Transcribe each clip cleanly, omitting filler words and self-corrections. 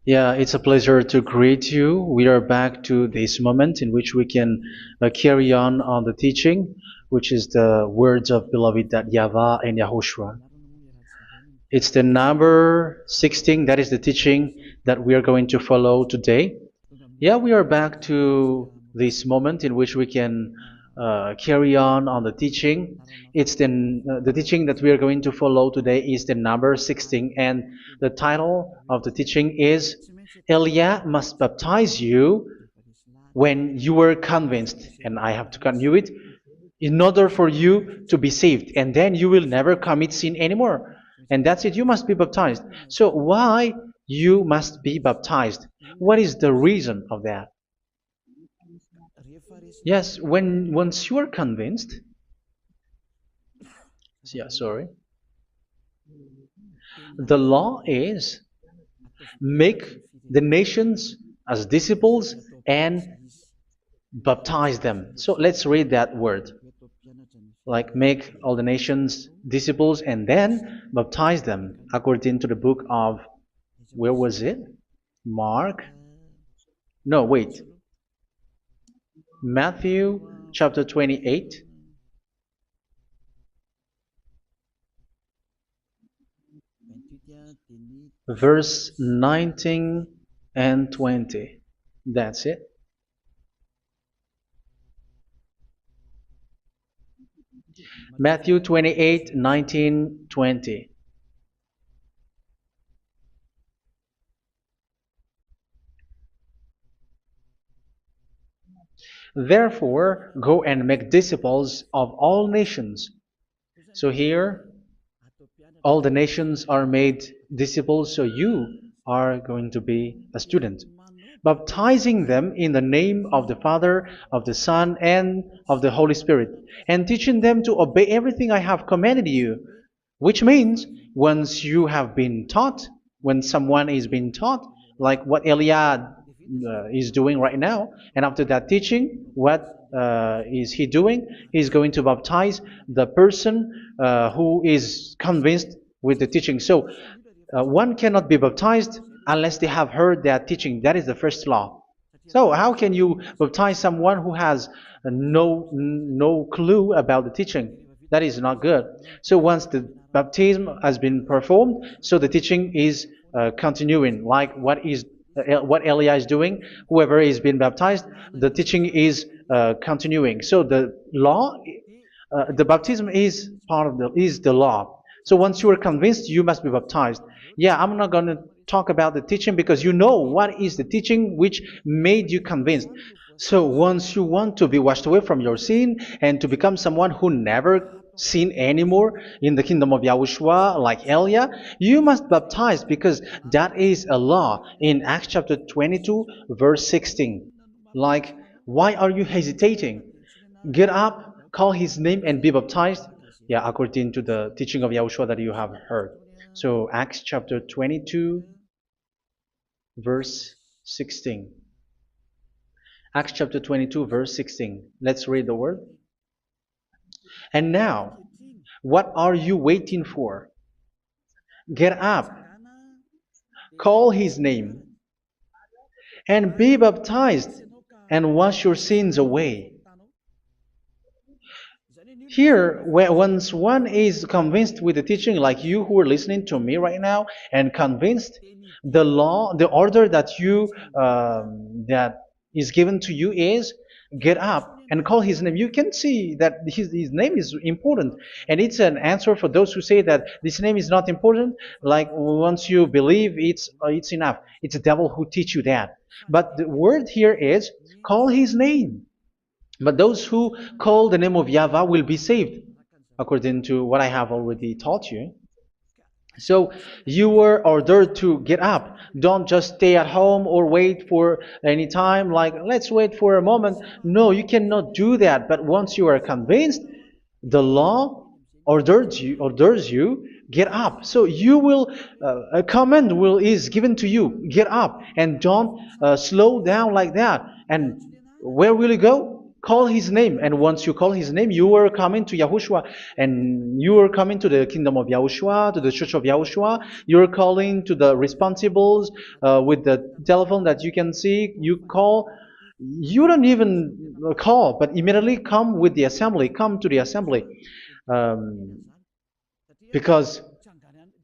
Yeah, it's a pleasure to greet you. We are back to this moment in which we can carry on the teaching, which is the words of beloved that YAHVAH and YAHOSHUA. It's the number 16, that is the teaching that we are going to follow today. Yeah, we are back to this moment in which we can carry on the teaching. It's the teaching that we are going to follow today is the number 16, and the title of the teaching is Elia must baptize you when you were convinced, and I have to continue it, in order for you to be saved, and then you will never commit sin anymore. And that's it, you must be baptized. So why you must be baptized? What is the reason of that? Yes, when once you are convinced, yeah, sorry, the law is make the nations as disciples and baptize them. So let's read that word. Like make all the nations disciples and then baptize them according to the book of, where was it? Mark? No, wait. Matthew chapter 28. Verse 19 and 20. That's it. Matthew 28, 19, 20. Therefore, go and make disciples of all nations. So here, all the nations are made disciples, so you are going to be a student. Baptizing them in the name of the Father, of the Son, and of the Holy Spirit, and teaching them to obey everything I have commanded you. Which means, once you have been taught, when someone is being taught, like what Elia is doing right now, and after that teaching, what is he doing? He's going to baptize the person who is convinced with the teaching. So one cannot be baptized unless they have heard that teaching. That is the first law. So how can you baptize someone who has no clue about the teaching? That is not good. So once the baptism has been performed, so the teaching is continuing. Like what Elia is doing, whoever is being baptized, the teaching is continuing. So the law, the baptism is part of the law. So once you are convinced, you must be baptized. Yeah, I'm not going to talk about the teaching because you know what is the teaching which made you convinced. So once you want to be washed away from your sin and to become someone who never sin anymore in the kingdom of Yahushua, like Elia, you must baptize because that is a law in Acts chapter 22, verse 16. Like, why are you hesitating? Get up, call his name, and be baptized. Yeah, according to the teaching of Yahushua that you have heard. So Acts chapter 22, verse 16. Acts chapter 22, verse 16. Let's read the word. And now, what are you waiting for? Get up, call his name, and be baptized, and wash your sins away. Here, once one is convinced with the teaching, like you who are listening to me right now, and convinced, the law, the order that that is given to you is get up and call his name. You can see that his name is important, and it's an answer for those who say that this name is not important. Like once you believe, it's enough. It's the devil who teach you that. But the word here is call his name. But those who call the name of YAHVAH will be saved, according to what I have already taught you. So you were ordered to get up. Don't just stay at home or wait for any time, like let's wait for a moment. No, you cannot do that. But once you are convinced, the law orders you get up. So you will a command is given to you, get up, and don't slow down like that. And where will you go? call his name. And once you call his name, you are coming to Yahushua. And you are coming to the kingdom of Yahushua, to the church of Yahushua. You're calling to the responsibles with the telephone that you can see. You call. You don't even call, but immediately come with the assembly. Come to the assembly. Um, because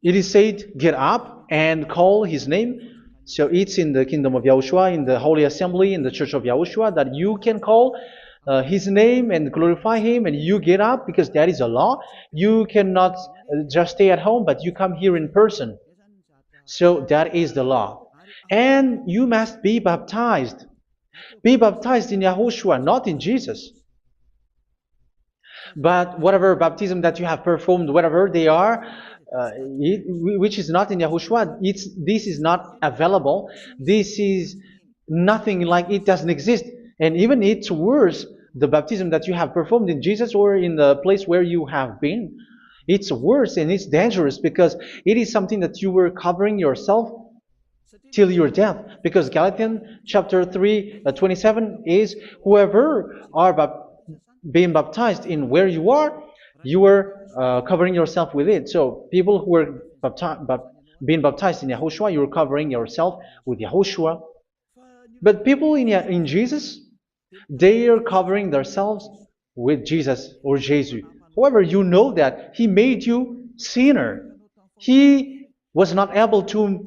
it is said, get up and call his name. So it's in the kingdom of Yahushua, in the holy assembly, in the church of Yahushua, that you can call his name and glorify him, and you get up, because that is a law. You cannot just stay at home, but you come here in person. So that is the law. And you must be baptized. Be baptized in Yahushua, not in Jesus. But whatever baptism that you have performed, whatever they are, which is not in Yahushua, this is not available. This is nothing, like it doesn't exist. And even it's worse, the baptism that you have performed in Jesus or in the place where you have been. It's worse and it's dangerous, because it is something that you were covering yourself till your death. Because Galatians chapter 3, 27 is, whoever are being baptized in where you are covering yourself with it. So people who were being baptized in Yahushua, you're covering yourself with Yahushua. But people in Jesus, they are covering themselves with Jesus or Jesus. However, you know that he made you sinner. He was not able to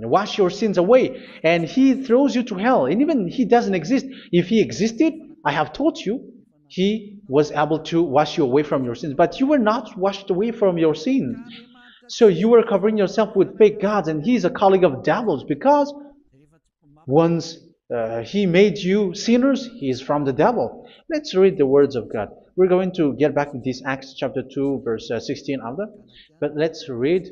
wash your sins away, and he throws you to hell. And even he doesn't exist. If he existed, I have taught you, he was able to wash you away from your sins. But you were not washed away from your sins. So you were covering yourself with fake gods, and he is a colleague of devils, because once he made you sinners, he is from the devil. Let's read the words of God. We're going to get back to this Acts chapter 2, verse 16 after. But let's read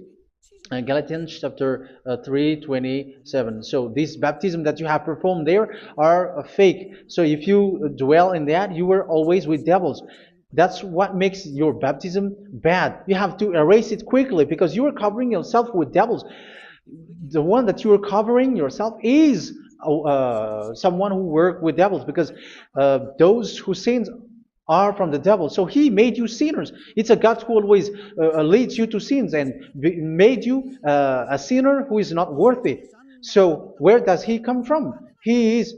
Galatians chapter 3, 27. So this baptism that you have performed there are fake. So if you dwell in that, you were always with devils. That's what makes your baptism bad. You have to erase it quickly, because you are covering yourself with devils. The one that you are covering yourself is someone who works with devils, because those who sin are from the devil. So he made you sinners. It's a God who always leads you to sins, and made you a sinner who is not worthy. So where does he come from? He is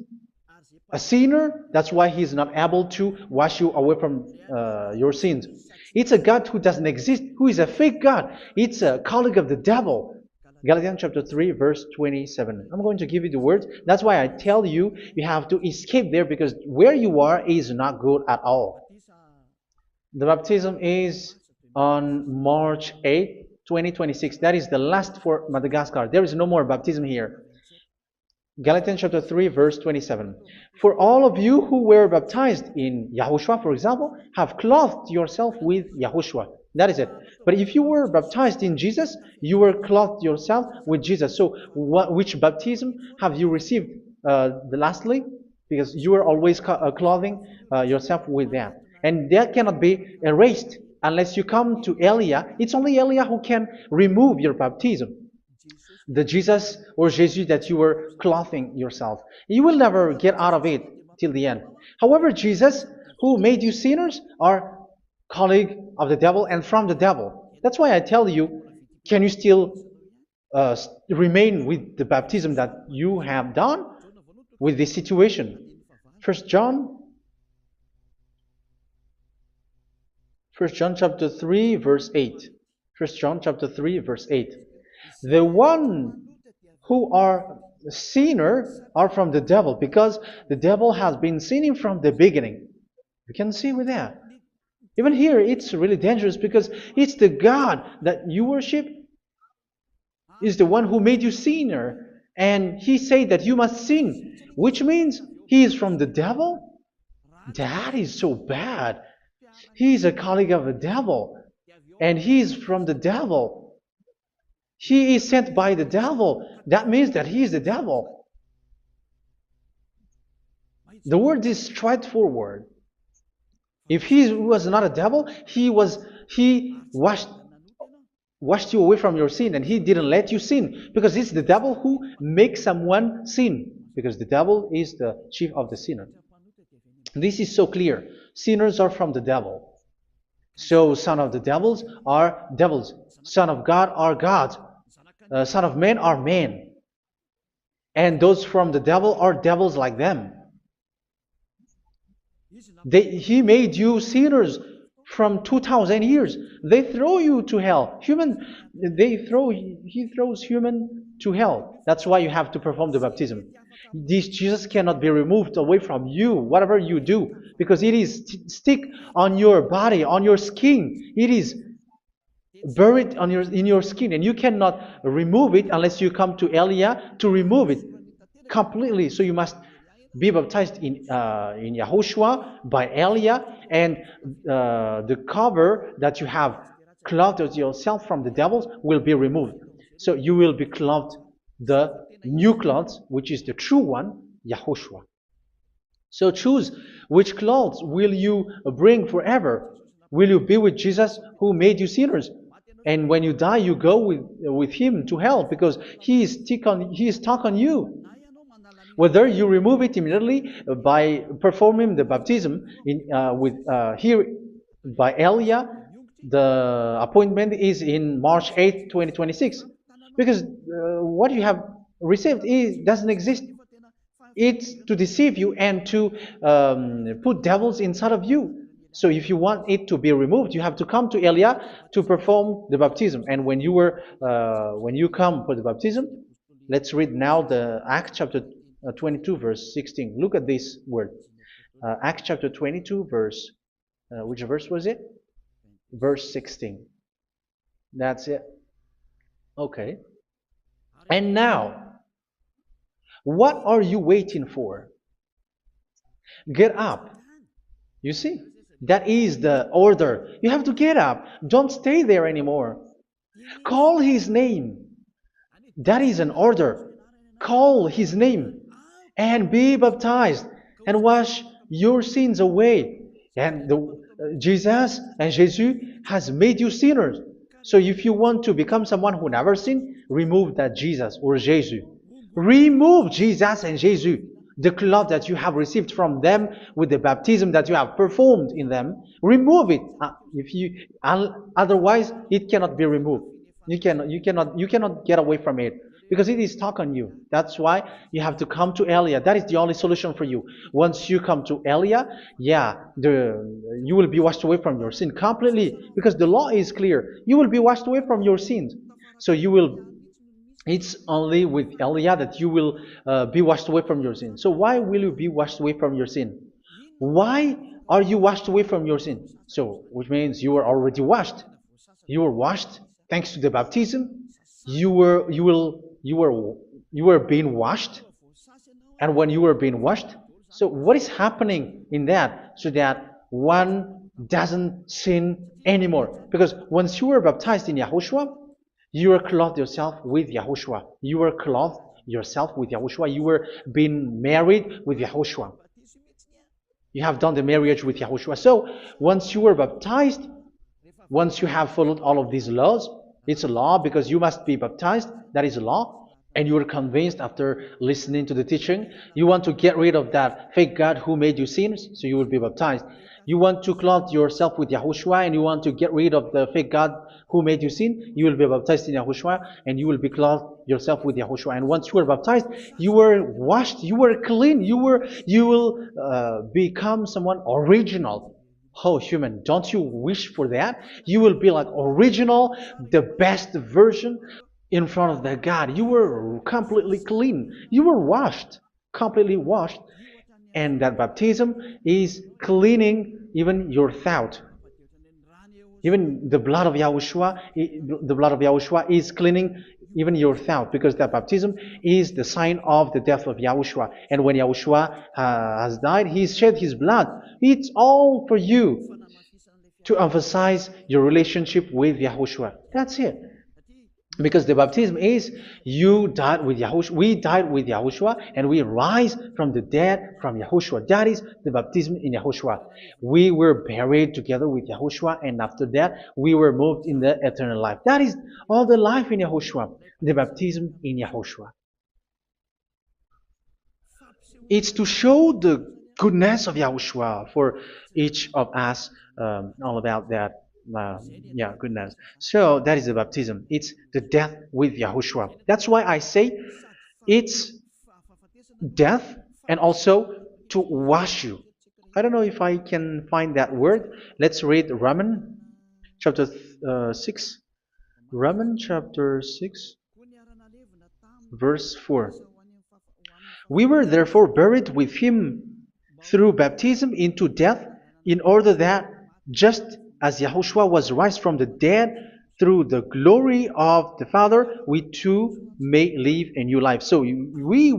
a sinner. That's why he is not able to wash you away from your sins. It's a God who doesn't exist, who is a fake God. It's a colleague of the devil. Galatians chapter 3, verse 27. I'm going to give you the words. That's why I tell you, you have to escape there, because where you are is not good at all. The baptism is on March 8, 2026. That is the last for Madagascar. There is no more baptism here. Galatians chapter 3, verse 27. For all of you who were baptized in Yahushua, for example, have clothed yourself with Yahushua. That is it. But if you were baptized in Jesus, you were clothed yourself with Jesus. So which baptism have you received lastly? Because you are always clothing yourself with that. And that cannot be erased unless you come to Eliah. It's only Eliah who can remove your baptism. The Jesus or Jesus that you were clothing yourself. You will never get out of it till the end. However, Jesus, who made you sinners, are colleague of the devil and from the devil. That's why I tell you, can you still remain with the baptism that you have done with this situation? First John chapter 3, verse 8. First John chapter 3, verse 8. The one who are sinner are from the devil, because the devil has been sinning from the beginning. You can see with that. Even here, it's really dangerous, because it's the God that you worship is the one who made you sinner, and he said that you must sin, which means he is from the devil. That is so bad. He is a colleague of the devil, and he is from the devil. He is sent by the devil. That means that he is the devil. The word is straightforward. If he was not a devil, he washed you away from your sin, and he didn't let you sin, because it's the devil who makes someone sin, because the devil is the chief of the sinner. This is so clear. Sinners are from the devil. So son of the devils are devils. Son of God are gods. Son of men are men. And those from the devil are devils like them. He made you sinners from 2,000 years. They throw you to hell. He throws human to hell. That's why you have to perform the baptism. This Jesus cannot be removed away from you, whatever you do, because it is stick on your body, on your skin. It is buried in your skin, and you cannot remove it unless you come to Elia to remove it completely. So you must be baptized in YAHOSHUA by Elia, and the cover that you have clothed yourself from the devils will be removed. So you will be clothed the new clothes, which is the true one, YAHOSHUA. So choose which clothes will you bring forever. Will you be with Jesus who made you sinners? And when you die, you go with him to hell because he is stuck on you. Whether you remove it immediately by performing the baptism here by Elia, the appointment is in March 8, 2026. Because what you have received doesn't exist. It's to deceive you and to put devils inside of you. So if you want it to be removed, you have to come to Elia to perform the baptism. And when you come for the baptism, let's read now the Acts chapter 22 verse 16. Look at this word. Acts chapter 22 verse, which verse was it? Verse 16. That's it. Okay. And now, what are you waiting for? Get up. You see, that is the order. You have to get up. Don't stay there anymore. Call his name. That is an order. Call his name and be baptized and wash your sins away. And Jesus has made you sinners. So if you want to become someone who never sinned, remove that Jesus or Jesus. Remove Jesus and Jesus, the cloth that you have received from them with the baptism that you have performed in them. Remove it. Otherwise, it cannot be removed. You cannot get away from it because it is stuck on you. That's why you have to come to Elia. That is the only solution for you. Once you come to Elia, you will be washed away from your sin completely because the law is clear. You will be washed away from your sins. So it's only with Elia that you will be washed away from your sin. So why will you be washed away from your sin? Why are you washed away from your sin? So, which means you are already washed. You were washed thanks to the baptism. You were being washed, and when you were being washed, so what is happening in that? So that one doesn't sin anymore. Because once you were baptized in YAHOSHUA, you were clothed yourself with YAHOSHUA. You were clothed yourself with YAHOSHUA. You were being married with YAHOSHUA. You have done the marriage with YAHOSHUA. So once you were baptized, once you have followed all of these laws, it's a law because you must be baptized. That is a law. And you are convinced after listening to the teaching, you want to get rid of that fake God who made you sinners, so you will be baptized. You want to clothe yourself with YAHOSHUA and you want to get rid of the fake God who made you sin, you will be baptized in YAHOSHUA and you will be clothed yourself with YAHOSHUA. And once you are baptized, you were washed, you were clean, you will become someone original. Oh, human, don't you wish for that? You will be like original, the best version in front of the God. You were completely clean. You were washed, completely washed. And that baptism is cleaning even your thought. Even the blood of YAHOSHUA is cleaning even your thought, because that baptism is the sign of the death of YAHOSHUA. And when YAHOSHUA has died, he shed his blood. It's all for you to emphasize your relationship with YAHOSHUA. That's it. Because the baptism is you died with YAHOSHUA, we died with YAHOSHUA, and we rise from the dead from YAHOSHUA. That is the baptism in YAHOSHUA. We were buried together with YAHOSHUA, and after that we were moved in the eternal life. That is all the life in YAHOSHUA, the baptism in YAHOSHUA. It's to show the goodness of Yahushua for each of us, all about that. Uh, yeah, goodness. So that is the baptism. It's the death with Yahushua. That's why I say it's death and also to wash you. I don't know if I can find that word. Let's read Romans chapter 6. Romans chapter 6, verse 4. We were therefore buried with him through baptism into death, in order that, just as Yahushua was raised from the dead through the glory of the Father, we too may live a new life. So we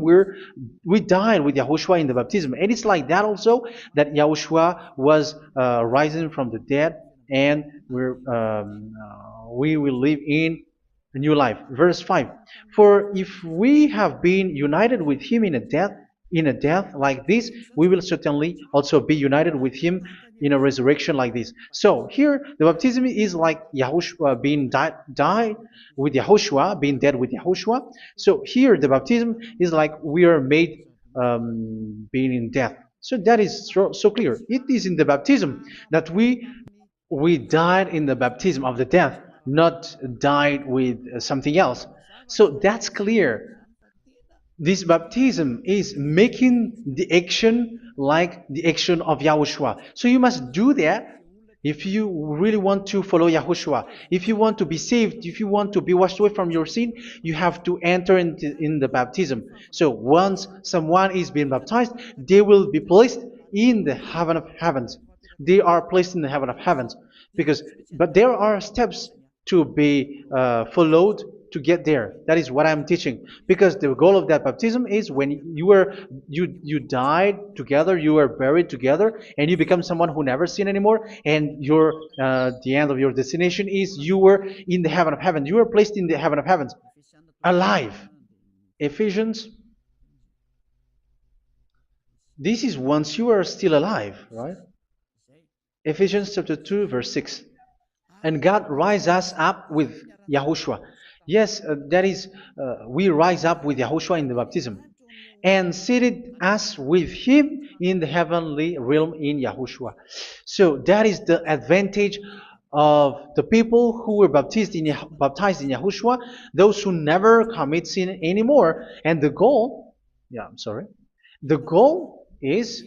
died with Yahushua in the baptism, and it's like that also that Yahushua was rising from the dead, and we will live in a new life. Verse 5. For if we have been united with him in a death like this, we will certainly also be united with him in a resurrection like this. So here the baptism is like Yahushua being died with Yahushua, being dead with Yahushua. So here the baptism is like we are made being in death. So that is so clear. It is in the baptism that we died in the baptism of the death, not died with something else. So that's clear. This baptism is making the action like the action of Yahushua. So you must do that if you really want to follow Yahushua. If you want to be saved, if you want to be washed away from your sin, you have to enter in the baptism. So once someone is being baptized, they will be placed in the heaven of heavens. They are placed in the heaven of heavens, but there are steps to be followed to get there. That is what I'm teaching. Because the goal of that baptism is when you died together, you were buried together, and you become someone who never sin anymore. And the end of your destination is you were in the heaven of heaven. You were placed in the heaven of heavens, alive. Ephesians. This is once you are still alive, right? Ephesians chapter 2, verse 6. And God rise us up with Yahushua. Yes, that is, we rise up with Yahushua in the baptism. And seated us with him in the heavenly realm in Yahushua. So that is the advantage of the people who were baptized in Yahushua, those who never commit sin anymore. And the goal, the goal is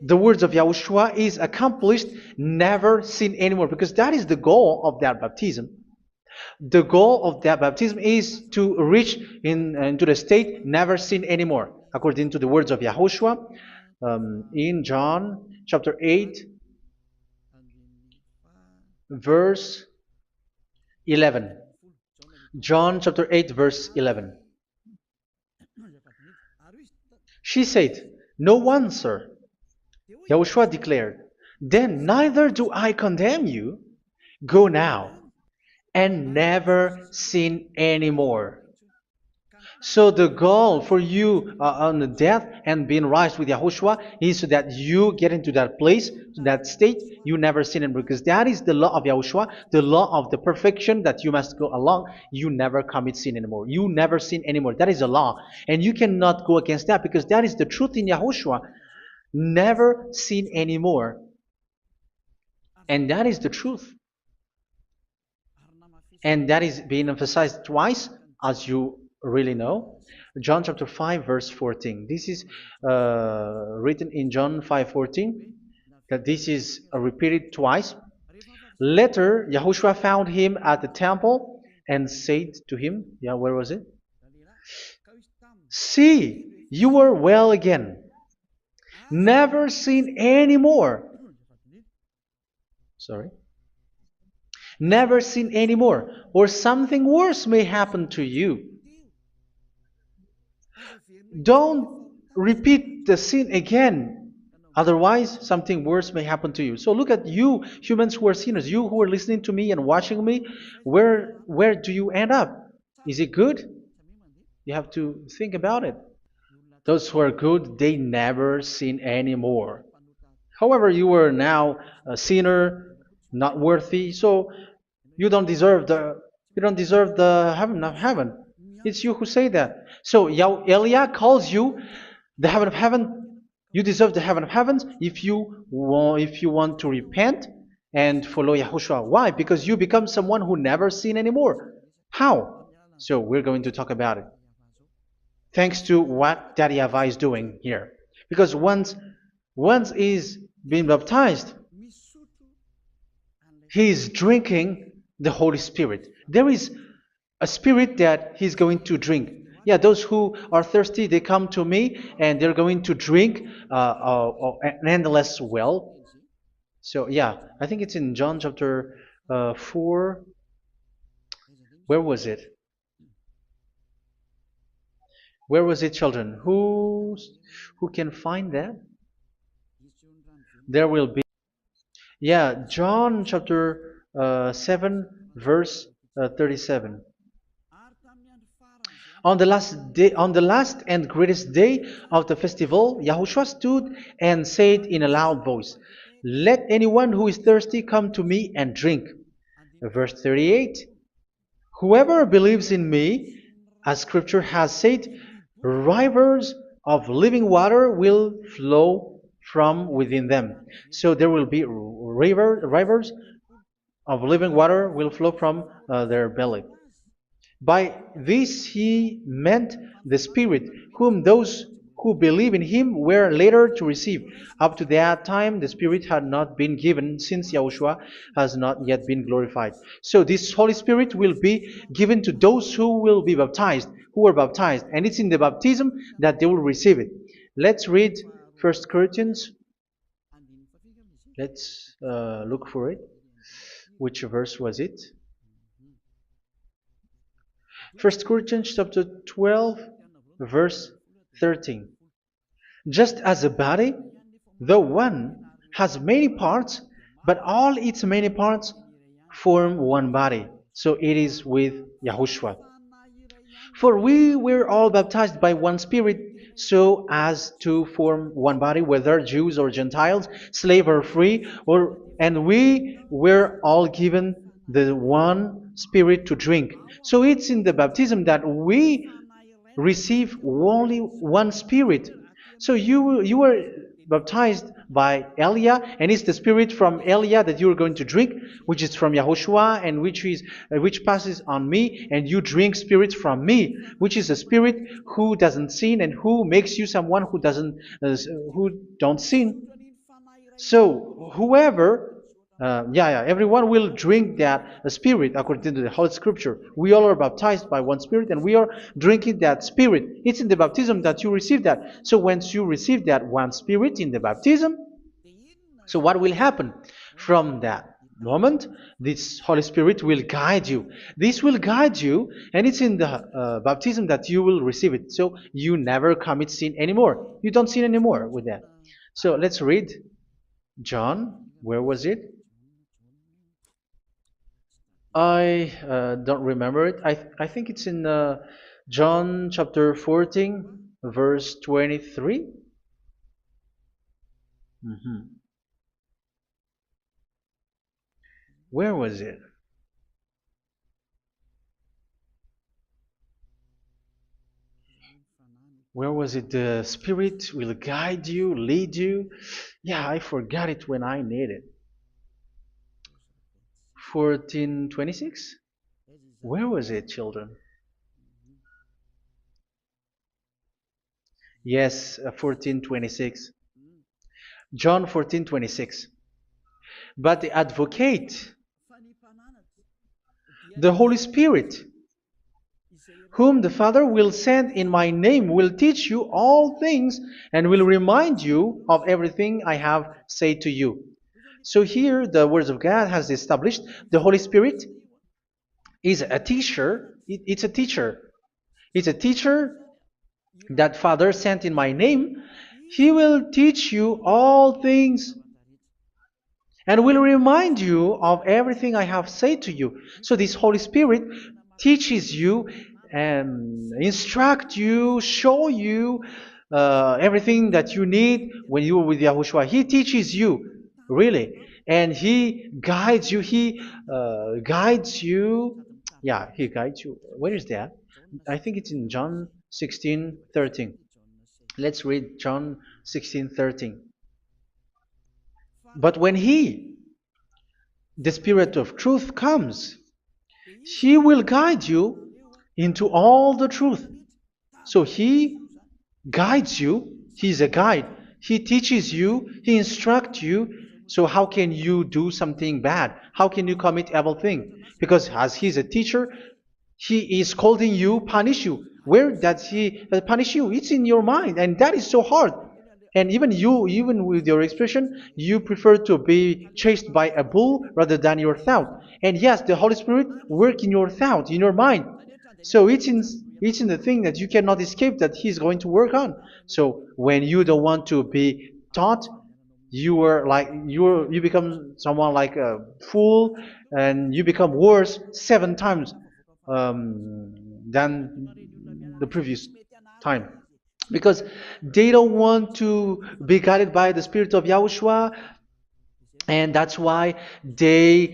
the words of Yahushua is accomplished, never sin anymore, because that is the goal of that baptism. The goal of that baptism is to reach into the state never sin anymore, according to the words of Yahushua in John chapter 8, verse 11. John chapter 8, verse 11. She said, "No one, sir." Yahushua declared, "Then neither do I condemn you. Go now and never sin anymore." So the goal for you on the death and being raised with Yahushua is so that you get into that place, to that state, you never sin anymore. Because that is the law of Yahushua, the law of the perfection that you must go along. You never commit sin anymore. You never sin anymore. That is a law. And you cannot go against that because that is the truth in Yahushua. Never sin anymore. And that is the truth. And that is being emphasized twice, as you really know. John chapter 5, verse 14. This is written in John 5:14, that this is repeated twice. Later, Yahushua found him at the temple and said to him, where was it? "See, you are well again. Never sin anymore." Never sin anymore, or something worse may happen to you. Don't repeat the sin again. Otherwise, something worse may happen to you. So look at you, humans who are sinners, you who are listening to me and watching me. Where do you end up? Is it good? You have to think about it. Those who are good, they never sin anymore. However, you are now a sinner, not worthy, so you don't deserve the heaven of heaven. It's you who say that. So Eliah calls you the heaven of heaven You deserve the heaven of heavens if you want to repent and follow Yahushua. Why? Because you become someone who never sin anymore. How? So we're going to talk about it. Thanks to what Daddy YAHVAH is doing here. Because once he's being baptized, he is drinking the Holy Spirit. There is a spirit that he's going to drink. Yeah, those who are thirsty, they come to me and they're going to drink an endless well. So yeah, I think it's in John chapter 4. Where was it? Where was it, children? Who can find that? There will be. Yeah, John chapter 7, verse 37. On the last and greatest day of the festival, Yahushua stood and said in a loud voice, "Let anyone who is thirsty come to me and drink." Verse 38, "Whoever believes in me, as Scripture has said, rivers of living water will flow from within them." So there will be rivers of living water will flow from their belly. By this he meant the Spirit, whom those who believe in him were later to receive. Up to that time, the Spirit had not been given, since Yahushua has not yet been glorified. So this Holy Spirit will be given to those who will be baptized, who are baptized, and it's in the baptism that they will receive it. Let's read 1 Corinthians. Let's look for it. Which verse was it? 1 Corinthians chapter 12, verse 13. Just as a body, though one, has many parts, but all its many parts form one body. So it is with Yahushua. For we were all baptized by one Spirit, so as to form one body, whether Jews or Gentiles, slave or free, and we were all given the one Spirit to drink. So it's in the baptism that we receive only one Spirit. So you were baptized by Elia, and it's the Spirit from Elia that you are going to drink, which is from Yahushua, and which passes on me, and you drink Spirit from me, which is a Spirit who doesn't sin and who makes you someone who don't sin. So whoever everyone will drink that Spirit according to the Holy Scripture. We all are baptized by one Spirit, and we are drinking that Spirit. It's in the baptism that you receive that. So once you receive that one Spirit in the baptism, so what will happen? From that moment, this Holy Spirit will guide you. This will guide you, and it's in the baptism that you will receive it. So you never commit sin anymore. You don't sin anymore with that. So let's read John. Where was it? I don't remember it. I think it's in John chapter 14, verse 23. Where was it? Where was it? The Spirit will guide you, lead you. Yeah, I forgot it when I need it. 14:26? Where was it, children? Yes, 14:26. John 14:26. But the advocate, the Holy Spirit, whom the Father will send in my name, will teach you all things and will remind you of everything I have said to you. So here the words of God has established the Holy Spirit is a teacher. It's a teacher. It's a teacher that Father sent in my name. He will teach you all things and will remind you of everything I have said to you. So this Holy Spirit teaches you and instruct you, show you everything that you need when you are with Yahushua. He teaches you, really. And He guides you. He guides you. Yeah, He guides you. Where is that? I think it's in John 16:13. Let's read John 16:13. But when He, the Spirit of truth, comes, He will guide you into all the truth. So He guides you. He's a guide. He teaches you. He instructs you. So how can you do something bad? How can you commit evil thing? Because as He's a teacher, He is scolding you, punish you. Where does He punish you? It's in your mind, and that is so hard. And even you, even with your expression, you prefer to be chased by a bull rather than your thought. And yes, the Holy Spirit work in your thought, in your mind. So it's in the thing that you cannot escape that He's going to work on. So when you don't want to be taught, you become someone like a fool, and you become worse 7 times than the previous time, because they don't want to be guided by the Spirit of Yahushua, and that's why they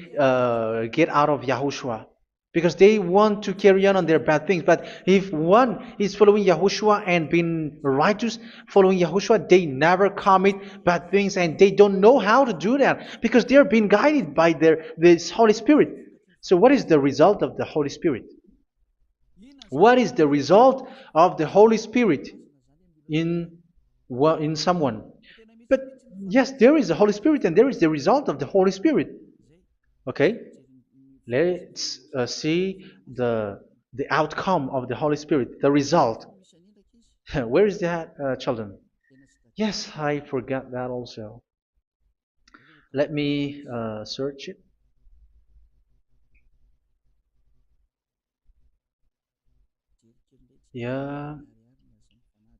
get out of Yahushua, because they want to carry on their bad things. But if one is following Yahushua and being righteous, following Yahushua, they never commit bad things, and they don't know how to do that because they are being guided by this Holy Spirit. So what is the result of the Holy Spirit? What is the result of the Holy Spirit in someone? But yes, there is the Holy Spirit, and there is the result of the Holy Spirit. Okay, let's see the outcome of the Holy Spirit, the result. Where is that, children? Yes, I forgot that also. Let me search it. Yeah,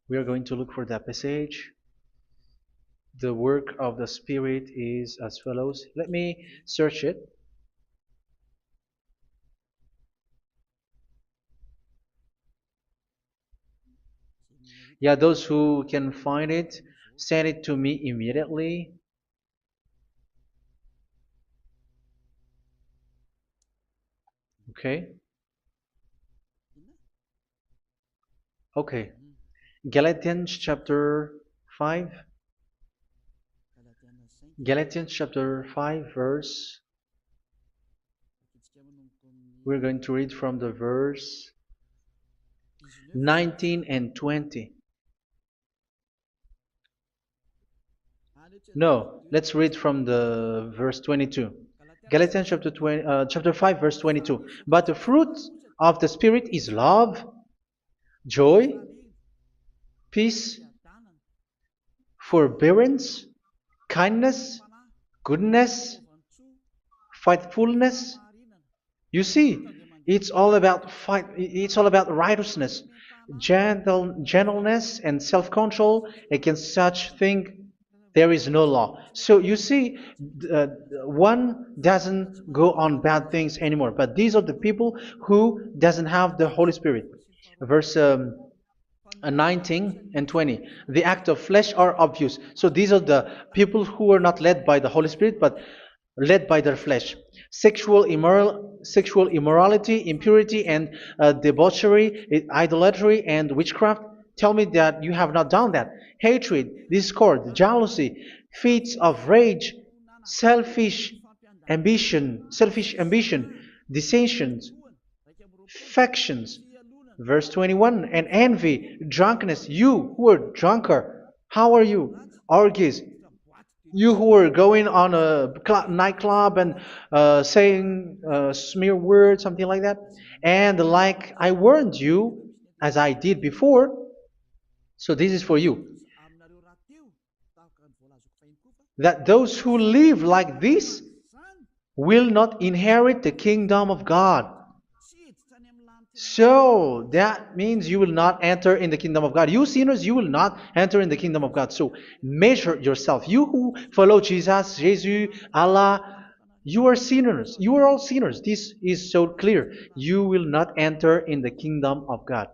we are going to look for that passage. The work of the Spirit is as follows. Let me search it. Yeah, those who can find it, send it to me immediately. Okay. Okay. Galatians chapter 5. Galatians chapter 5 verse. We're going to read from the verse 19 and 20. No, let's read from the verse 22. Galatians chapter 5 verse 22. But the fruit of the Spirit is love, joy, peace, forbearance, kindness, goodness, faithfulness. You see, it's all about fight. It's all about righteousness, gentleness, and self-control. Against such thing, there is no law. So you see, uh, one doesn't go on bad things anymore. But these are the people who doesn't have the Holy Spirit. Verse 19 and 20. The act of flesh are obvious. So these are the people who are not led by the Holy Spirit, but led by their flesh. Sexual immorality, impurity, and debauchery, idolatry, and witchcraft. Tell me that you have not done that. Hatred, discord, jealousy, fits of rage, selfish ambition, dissensions, factions. Verse 21, and envy, drunkenness. You who are drunkard, how are you? Orgies. You who are going on a nightclub and saying smear words, something like that. And like I warned you, as I did before, so this is for you, that those who live like this will not inherit the kingdom of God. So that means you will not enter in the kingdom of God. You sinners, you will not enter in the kingdom of God. So measure yourself. You who follow Jesus, Allah, you are sinners. You are all sinners. This is so clear. You will not enter in the kingdom of God.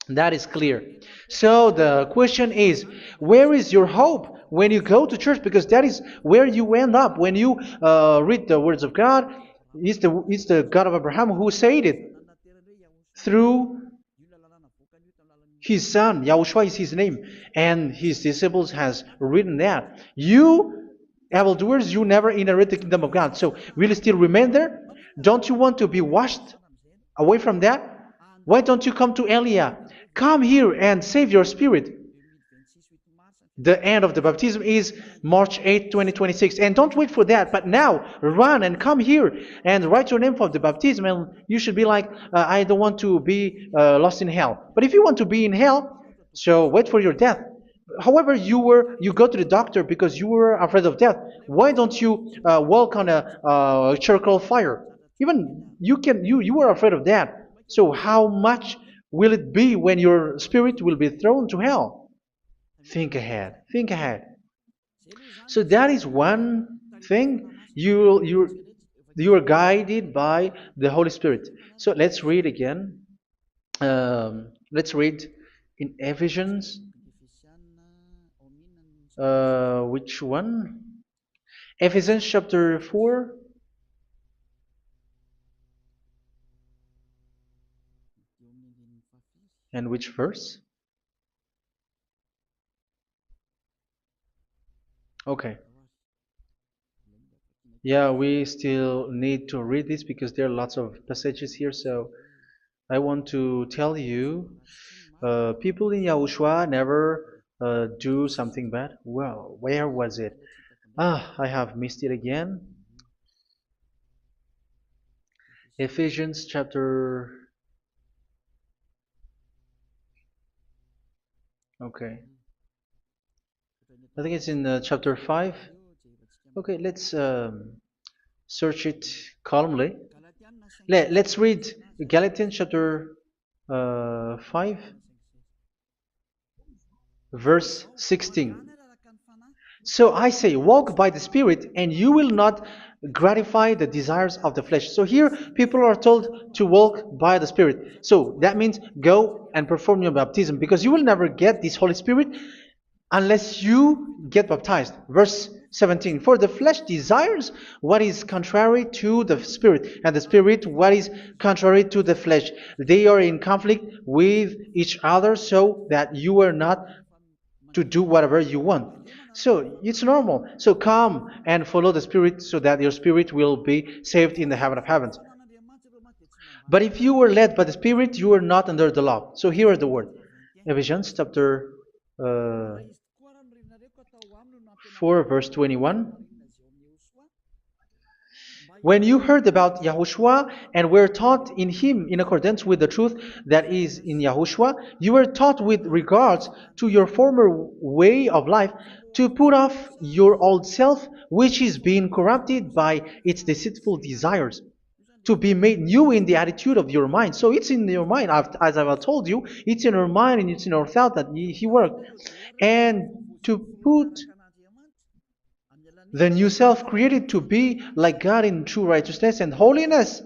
That is clear. So the question is, where is your hope when you go to church? Because that is where you end up. When you read the words of God, it's the God of Abraham who said it. Through His son, Yahushua is his name, and his disciples has written that. You evildoers, you never inherit the kingdom of God. So will you still remain there? Don't you want to be washed away from that? Why don't you come to Elia? Come here and save your spirit. The end of the baptism is March 8th, 2026. And don't wait for that, but now run and come here and write your name for the baptism. And you should be like, I don't want to be lost in hell. But if you want to be in hell, so wait for your death. However, you go to the doctor because you were afraid of death. Why don't you walk on a charcoal fire? Even you were afraid of that. So how much will it be when your spirit will be thrown to hell? Think ahead. Think ahead. So that is one thing. You are guided by the Holy Spirit. So let's read again. Let's read in Ephesians. Which one? Ephesians chapter 4. And which verse? Okay. Yeah, we still need to read this because there are lots of passages here. So I want to tell you, people in Yahushua never do something bad. Well, where was it? I have missed it again. Ephesians chapter. Okay. I think it's in chapter 5. Okay, let's search it calmly. Let's read Galatians chapter 5, verse 16. So I say, walk by the Spirit, and you will not gratify the desires of the flesh. So here, people are told to walk by the Spirit. So that means go and perform your baptism, because you will never get this Holy Spirit unless you get baptized. Verse 17. For the flesh desires what is contrary to the Spirit, and the Spirit what is contrary to the flesh. They are in conflict with each other, so that you are not to do whatever you want. So it's normal. So come and follow the Spirit so that your spirit will be saved in the heaven of heavens. But if you were led by the Spirit, you are not under the law. So here are the word. Ephesians chapter 4 verse 21. When you heard about Yahushua and were taught in him in accordance with the truth that is in Yahushua, you were taught with regards to your former way of life to put off your old self, which is being corrupted by its deceitful desires, to be made new in the attitude of your mind. So it's in your mind, as I've told you, it's in our mind and it's in our thought that he worked. And to put the new self created to be like God in true righteousness and holiness.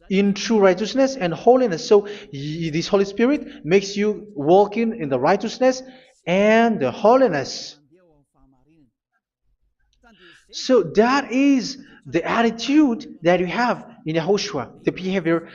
In true righteousness and holiness. So this Holy Spirit makes you walking in the righteousness and the holiness. So that is the attitude that you have in Yahushua, the behavior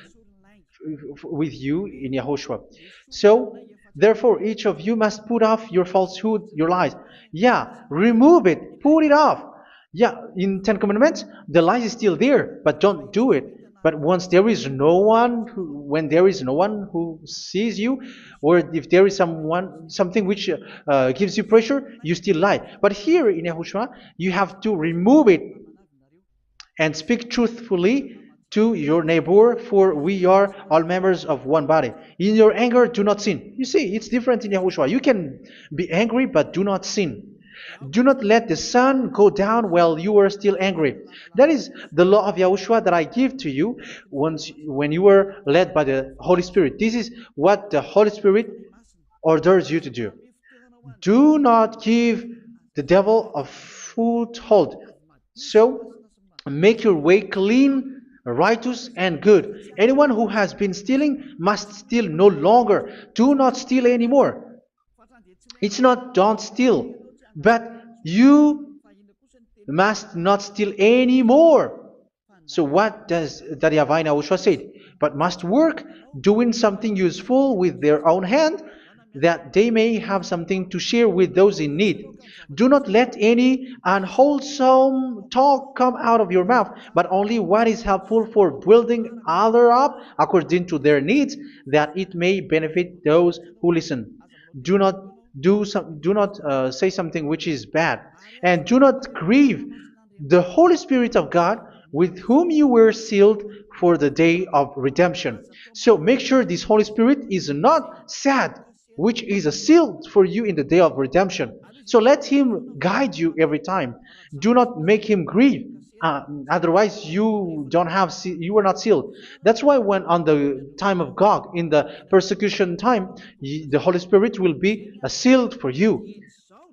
with you in Yahushua. So therefore, each of you must put off your falsehood, your lies. Yeah, remove it, put it off. Yeah, in Ten Commandments, the lie is still there, but don't do it. But once there is no one, when there is no one who sees you, or if there is something which gives you pressure, you still lie. But here in Yahushua, you have to remove it and speak truthfully to your neighbor, for we are all members of one body. In your anger, do not sin. You see, it's different in Yahushua. You can be angry, but do not sin. Do not let the sun go down while you are still angry. That is the law of Yahushua that I give to you when you were led by the Holy Spirit. This is what the Holy Spirit orders you to do. Do not give the devil a foothold. So, make your way clean, righteous, and good. Anyone who has been stealing must steal no longer. Do not steal anymore. It's not don't steal, but you must not steal anymore. So what does the YAHVAH in YAHOSHUA say? But must work, doing something useful with their own hand, that they may have something to share with those in need. Do not let any unwholesome talk come out of your mouth, but only what is helpful for building other up according to their needs, that it may benefit those who listen. Do not do not say something which is bad, and do not grieve the Holy Spirit of God, with whom you were sealed for the day of redemption. So make sure this Holy Spirit is not sad, which is a seal for you in the day of redemption. So let Him guide you every time. Do not make Him grieve. Otherwise, you are not sealed. That's why when on the time of God, in the persecution time, the Holy Spirit will be a sealed for you.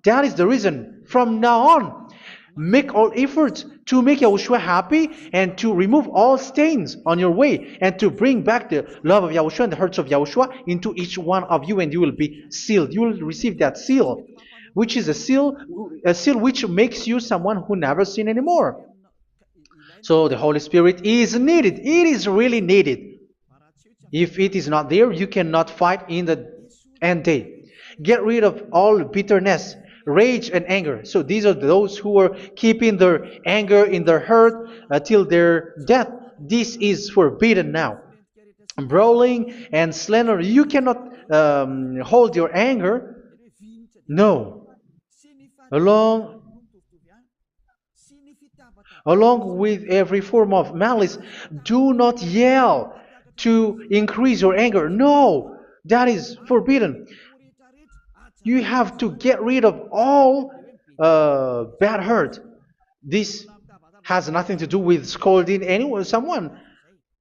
That is the reason. From now on, make all efforts to make Yahushua happy and to remove all stains on your way and to bring back the love of Yahushua and the hearts of Yahushua into each one of you, and you will be sealed. You will receive that seal, which is a seal which makes you someone who never sin anymore. So the Holy Spirit is needed. It is really needed. If it is not there, you cannot fight in the end day. Get rid of all bitterness, rage, and anger. So these are those who are keeping their anger in their heart till their death. This is forbidden now. Brawling and slander. You cannot hold your anger. No. Along Along with every form of malice, do not yell to increase your anger. No, that is forbidden. You have to get rid of all bad hurt. This has nothing to do with scolding anyone, someone.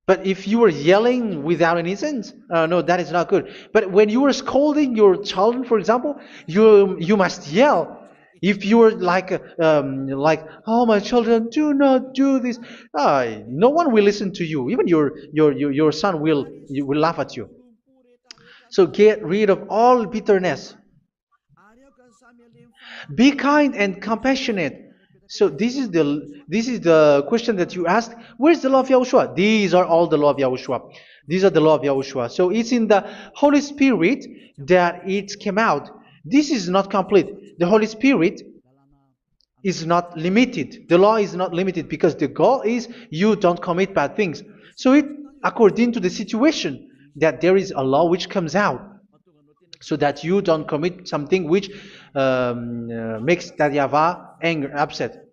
But if you were yelling without any sense, no, that is not good. But when you were scolding your children, for example, you must yell. If you were like, oh my children, do not do this, no one will listen to you. Even your son will laugh at you. So get rid of all bitterness. Be kind and compassionate. So this is the question that you asked. Where's the law of Yahushua? These are all the law of Yahushua. These are the law of Yahushua. So it's in the Holy Spirit that it came out. This is not complete. The Holy Spirit is not limited. The law is not limited because the goal is you don't commit bad things. So it according to the situation that there is a law which comes out, so that you don't commit something which makes that YAHVAH angry, upset.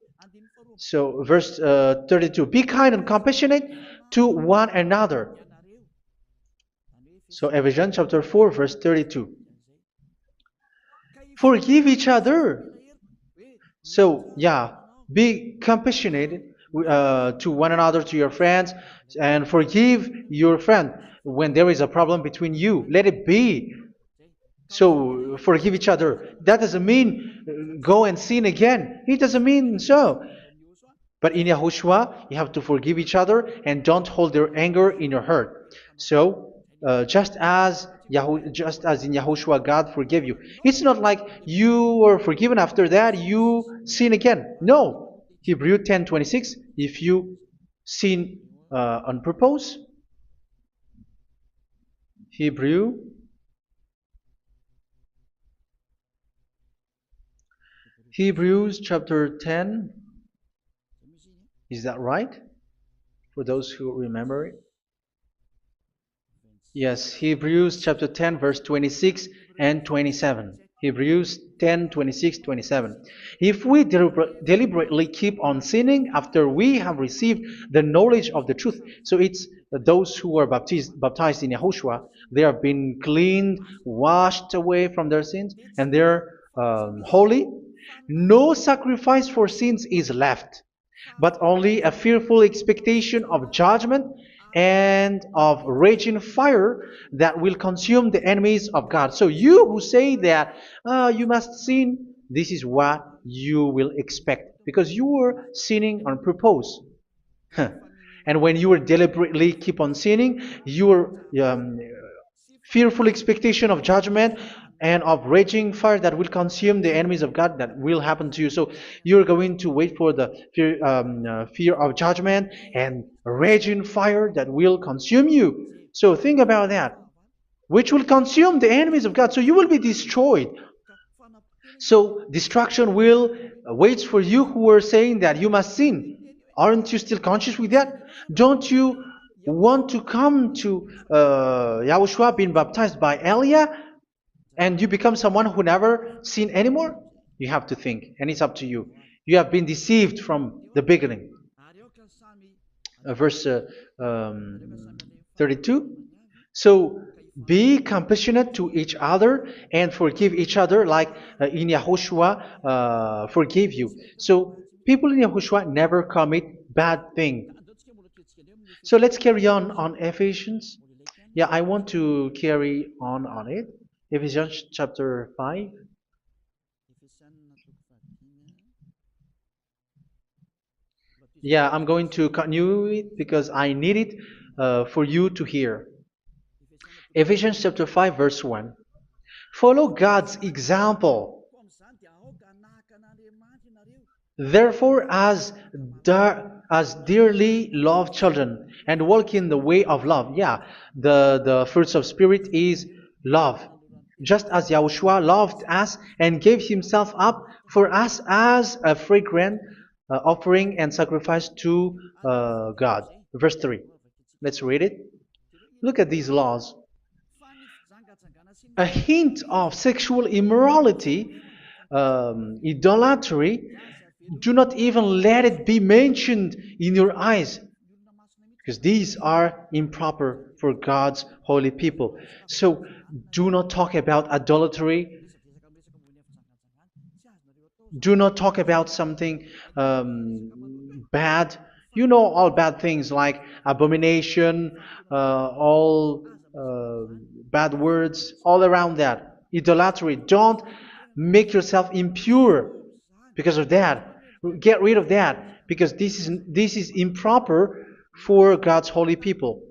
So verse 32, be kind and compassionate to one another. So Ephesians chapter 4 verse 32. Forgive each other. So yeah, be compassionate to one another, to your friends, and forgive your friend when there is a problem between you. Let it be. So forgive each other. That doesn't mean go and sin again. It doesn't mean so. But in Yahushua, you have to forgive each other and don't hold their anger in your heart. So just as in Yahushua, God forgave you. It's not like you were forgiven after that you sin again. No. Hebrew 10:26. If you sin on purpose, Hebrews chapter 10. Is that right? For those who remember it? Yes, Hebrews chapter 10 verse 26 and 27. Hebrews 10, 26, 27. If we deliberately keep on sinning after we have received the knowledge of the truth, so it's those who are baptized in Yahushua, they have been cleaned, washed away from their sins, and they're holy. No sacrifice for sins is left, but only a fearful expectation of judgment and of raging fire that will consume the enemies of God. So you who say that you must sin, this is what you will expect, because you were sinning on purpose. And when you were deliberately keep on sinning, your fearful expectation of judgment and of raging fire that will consume the enemies of God that will happen to you. So you're going to wait for the fear of judgment and raging fire that will consume you. So think about that, which will consume the enemies of God. So you will be destroyed. So destruction will wait for you who are saying that you must sin. Aren't you still conscious with that? Don't you want to come to Yahushua being baptized by Elia and you become someone who never sin anymore? You have to think, and it's up to you. You have been deceived from the beginning. Verse 32. So be compassionate to each other and forgive each other like in Yahushua forgave you. So people in Yahushua never commit bad thing. So let's carry on Ephesians. Yeah, I want to carry on it. Ephesians chapter 5. Yeah, I'm going to continue it because I need it for you to hear. Ephesians chapter 5 verse 1. Follow God's example. Therefore, as dearly loved children, and walk in the way of love. Yeah, the fruits of spirit is love. Just as Yahushua loved us and gave himself up for us as a fragrant offering and sacrifice to God. Verse 3. Let's read it. Look at these laws. A hint of sexual immorality, idolatry, do not even let it be mentioned in your eyes, because these are improper for God's holy people. So do not talk about idolatry. Do not talk about something bad. You know all bad things like abomination, all bad words, all around that. Idolatry. Don't make yourself impure because of that. Get rid of that because this is improper for God's holy people.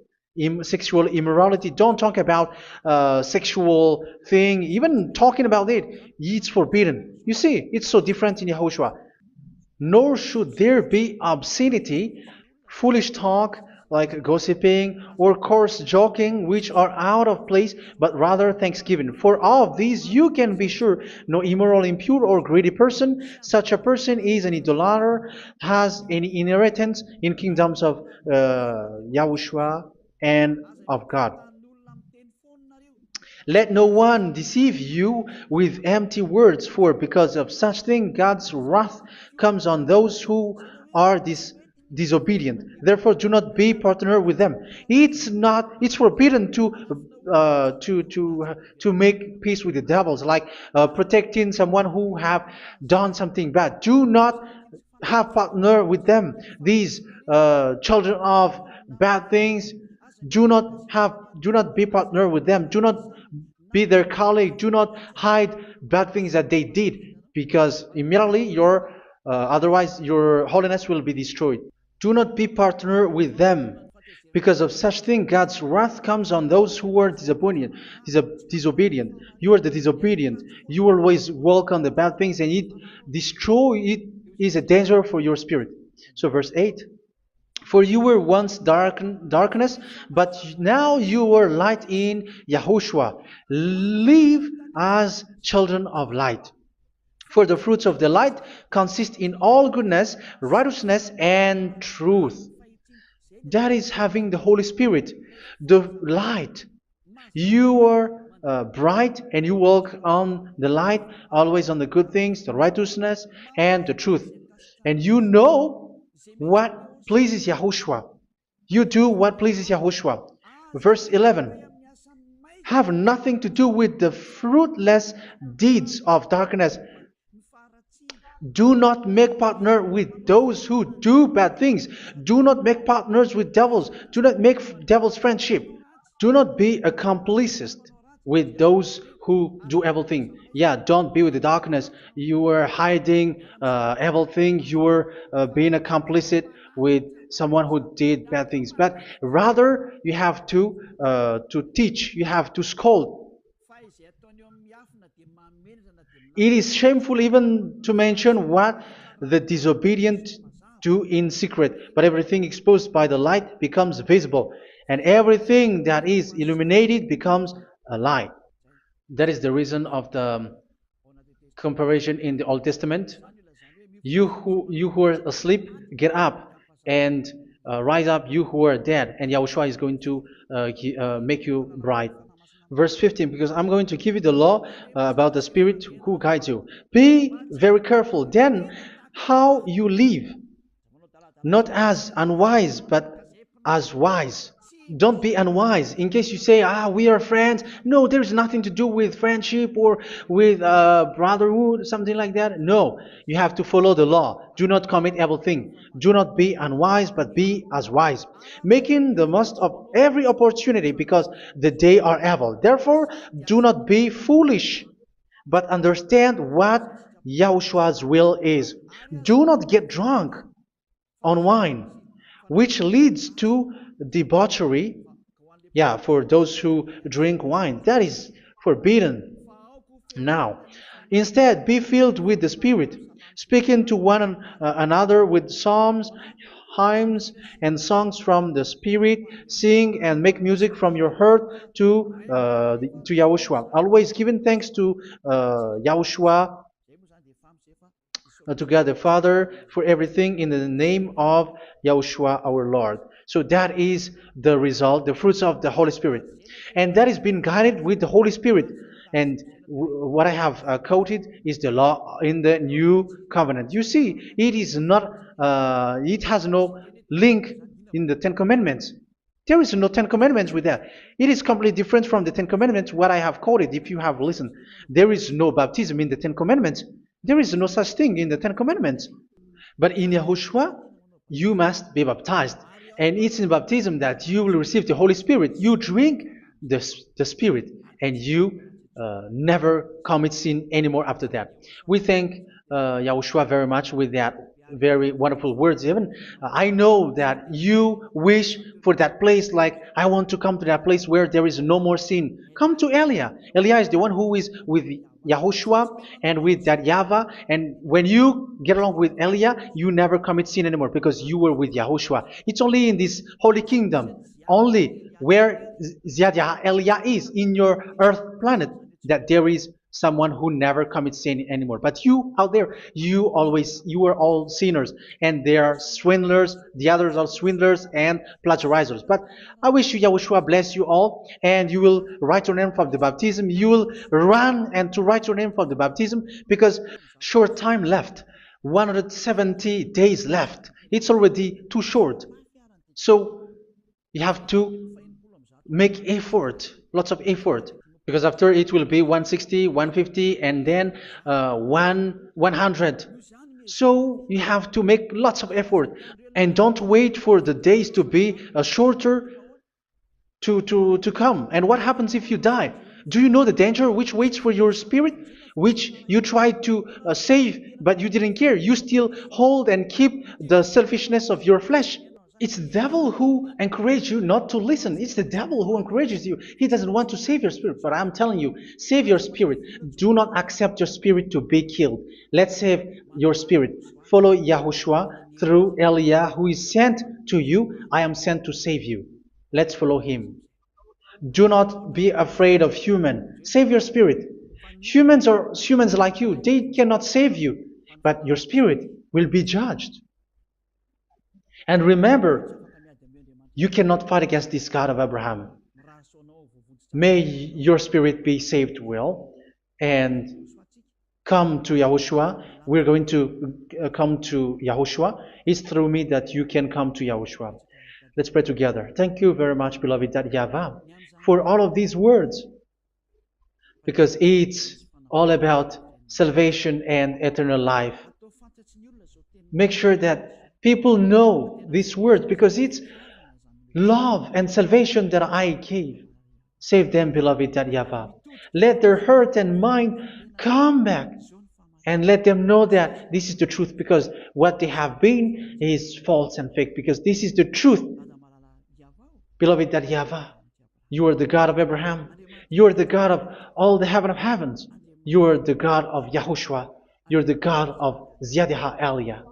Sexual immorality. Don't talk about sexual thing. Even talking about it, it's forbidden. You see, it's so different in Yahushua. Nor should there be obscenity, foolish talk like gossiping or coarse joking, which are out of place, but rather thanksgiving. For of these you can be sure: no immoral, impure, or greedy person, such a person is an idolater, has any inheritance in kingdoms of Yahushua and of God. Let no one deceive you with empty words, for because of such thing God's wrath comes on those who are disobedient. Therefore, do not be partner with them. It's forbidden to make peace with the devils, like protecting someone who have done something bad. Do not have partner with them. These children of bad things, do not be partner with them. Do not be their colleague. Do not hide bad things that they did, because immediately otherwise your holiness will be destroyed. Do not be partner with them. Because of such thing, God's wrath comes on those who are disobedient. You are the disobedient. You always walk on the bad things, and it is a danger for your spirit. So verse 8. For you were once darkness, but now you are light in Yahushua. Live as children of light. For the fruits of the light consist in all goodness, righteousness, and truth. That is having the Holy Spirit, the light. You are bright and you walk on the light, always on the good things, the righteousness, and the truth. And you know what pleases Yahushua. You do what pleases Yahushua. Verse 11. Have nothing to do with the fruitless deeds of darkness. Do not make partner with those who do bad things. Do not make partners with devils. Do not make devils friendship. Do not be accomplices with those who do evil thing. Yeah, don't be with the darkness. You are hiding evil thing. You are being a complicit with someone who did bad things. But rather, you have to teach. You have to scold. It is shameful even to mention what the disobedient do in secret, but everything exposed by the light becomes visible, and everything that is illuminated becomes a light. That is the reason of the comparison in the Old Testament. You who are asleep, get up and rise up, you who are dead, and Yahushua is going to make you bright. Verse 15, because I'm going to give you the law about the Spirit who guides you. Be very careful then how you live, not as unwise, but as wise. Don't be unwise. In case you say, we are friends. No, there's nothing to do with friendship or with brotherhood, something like that. No, you have to follow the law. Do not commit evil thing. Do not be unwise, but be as wise, making the most of every opportunity, because the day are evil. Therefore, do not be foolish, but understand what Yahushua's will is. Do not get drunk on wine, which leads to debauchery. Yeah, for those who drink wine, that is forbidden now. Instead, be filled with the Spirit, speaking to one another with psalms, hymns, and songs from the Spirit. Sing and make music from your heart to Yahushua. Always giving thanks to Yahushua, to God the Father, for everything in the name of Yahushua our Lord. So that is the result, the fruits of the Holy Spirit. And that is being guided with the Holy Spirit. And what I have quoted is the law in the new covenant. You see, it is not, it has no link in the Ten Commandments. There is no Ten Commandments with that. It is completely different from the Ten Commandments, what I have quoted, if you have listened. There is no baptism in the Ten Commandments. There is no such thing in the Ten Commandments. But in Yahushua, you must be baptized. And it's in baptism that you will receive the Holy Spirit. You drink the Spirit, and you never commit sin anymore after that. We thank Yahushua very much with that very wonderful words. Even I know that you wish for that place, like I want to come to that place where there is no more sin. Come to Elia. Elia is the one who is with Yahushua and with that YAHVAH, and when you get along with Elia, you never commit sin anymore because you were with Yahushua. It's only in this holy kingdom, only where Ziad Elia is, in your earth planet, that there is someone who never commits sin anymore. But you out there, you are all sinners, and they are swindlers. The others are swindlers and plagiarizers. But I wish you, Yahushua, bless you all, and you will write your name for the baptism. You will run and to write your name for the baptism, because short time left, 170 days left. It's already too short. So you have to make effort, lots of effort, because after it will be 160, 150, and then 100. So you have to make lots of effort, and don't wait for the days to be shorter to come. And what happens if you die? Do you know the danger which waits for your spirit, which you tried to save, but you didn't care? You still hold and keep the selfishness of your flesh. It's the devil who encourages you not to listen. It's the devil who encourages you. He doesn't want to save your spirit. But I'm telling you, save your spirit. Do not accept your spirit to be killed. Let's save your spirit. Follow Yahushua through Elia, who is sent to you. I am sent to save you. Let's follow him. Do not be afraid of human. Save your spirit. Humans are humans like you. They cannot save you. But your spirit will be judged. And remember, you cannot fight against this God of Abraham. May your spirit be saved well and come to Yahushua. We're going to come to Yahushua. It's through me that you can come to Yahushua. Let's pray together. Thank you very much, beloved YAHVAH, for all of these words, because it's all about salvation and eternal life. Make sure that people know these words, because it's love and salvation that I gave. Save them, beloved YAHVAH. Let their heart and mind come back, and let them know that this is the truth, because what they have been is false and fake, because this is the truth. Beloved YAHVAH, you are the God of Abraham. You are the God of all the heaven of heavens. You are the God of YAHOSHUA. You're the God of Ziyadiha Aliyah.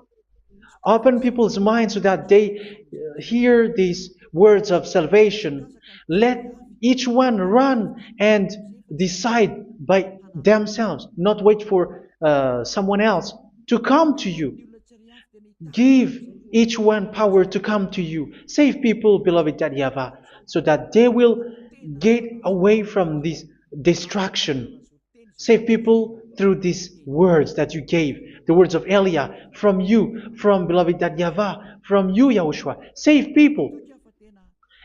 Open people's minds so that they hear these words of salvation. Let each one run and decide by themselves, not wait for someone else to come to you. Give each one power to come to you. Save people, beloved YAHVAH, so that they will get away from this destruction. Save people through these words that you gave, the words of Elia, from you, from beloved YAHVAH, from you, Yahushua. Save people.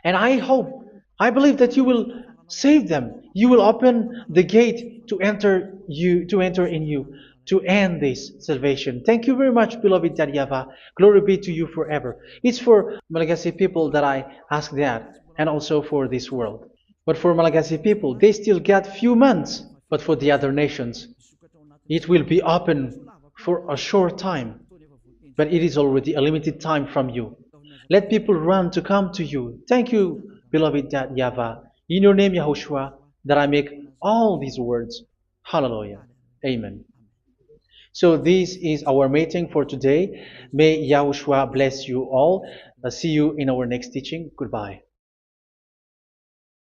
And I hope, I believe that you will save them. You will open the gate to enter in you, to end this salvation. Thank you very much, beloved YAHVAH. Glory be to you forever. It's for Malagasy people that I ask that, and also for this world. But for Malagasy people, they still get few months. But for the other nations, it will be open for a short time. But it is already a limited time from you. Let people run to come to you. Thank you, beloved YAHVAH. In your name, Yahushua, that I make all these words. Hallelujah. Amen. So this is our meeting for today. May Yahushua bless you all. See you in our next teaching. Goodbye.